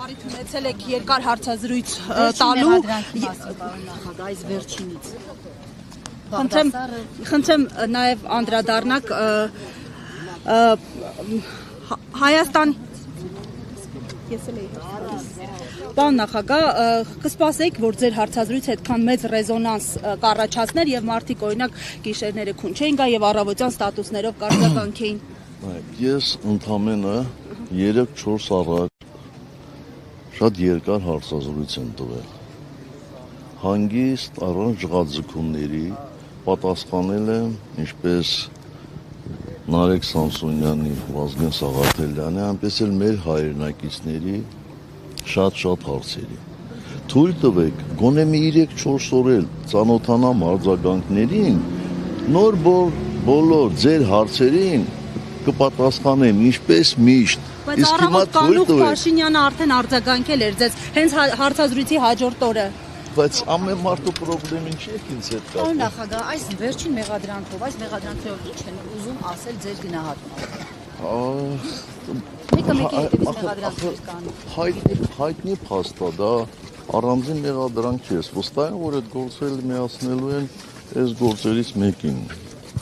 Առիթ ունեցել եք երկար հարցազրույց տալու նախագահից վերջինից։ Խնդրեմ նաև անդրադառնաք Հայաստան Պարոն նախագահ, կսպասեիք, որ ձեր հարցազրույցը այդքան մեծ ռեզոնանս կառաջացներ եւ մարդիկ օրինակ գիշերները քուն չէին գա եւ առավոտյան ստատուսներով կարձականքեին։ Ես ընդամենը 3-4 առաջ շատ երկար հարցազրույց եմ տվել։ Հանգիստ առանց ժղաձգումների պատասխանել եմ ինչպես Նարեկ Սամսոնյանի, Վազգեն Սաղաթելյանի, այնպես էլ մեր հայրենակիցների շատ հարցերի։ Թույլ տվեք, գոնե մի 3-4 օր էլ ծանոթանամ արձագանքներին, նոր բոլոր ձեր հարցերին կպատասխանեմ ինչպես միշտ։ Բայց առավոտ կանուխ Փաշինյանը արդեն արձագանքել էր ձեզ հենց հարցազրույցի հաջորդ օրը։ Բայց ամեն մարդու պրոբլեմին չի ինձ հետ կապ։ Պարոն նախագահ, այս վերջին մեղադրանքով, այս մեղադրանքներով ինչ են ուզում ասել ձեր գնահատմամբ։ Հայտնի փաստ է դա, առանձին մեղադրանք չի, վստահ եմ, որ այդ գործերը միացնելու են այս գործերից մեկին։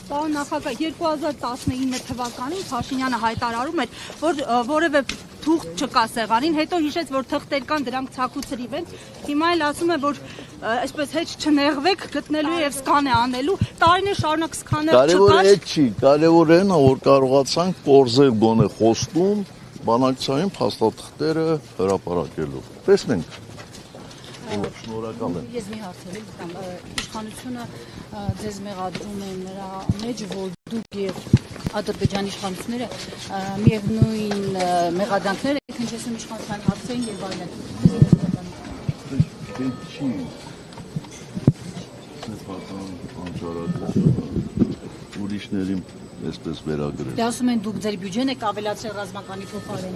Պարոն նախագահ, 2019 թվականին Փաշինյանը հայտարարում էր, որ որևէ թուղթ չկա սեղանին, հետո հիշեց, որ թղթեր կան, դրանք ցակուցրիվ են։ Հիմա էլ ասում է, որ այսպես հետ չնեղվեք, գտնելու եւ սկանե անելու, տարիներ շարունակ սկաներ չկար։ Կարևորը այդ չի, կարևորը այն է, որ կարողացանք կորզել գոնե խոստում բանակցային փաստաթղթերը հրապարակելու։ Տեսնենք։ Շնորհակալ եմ։ Ես մի հարց եմ իշխանությունը ձեզ մեղադրում են նրա մեջ, որ դուք եւ Ադրբեջանի իշխանությունները միևնույն մեղադրանքները քննեցին իշխանության հարցերին եւ այլն։ Չի սեփական անճարակությունը ուրիշներին այսպես վերագրել։ Դե ասում են դուք ձեր բյուջեն եք ավելացրել ռազմականի փոխարեն։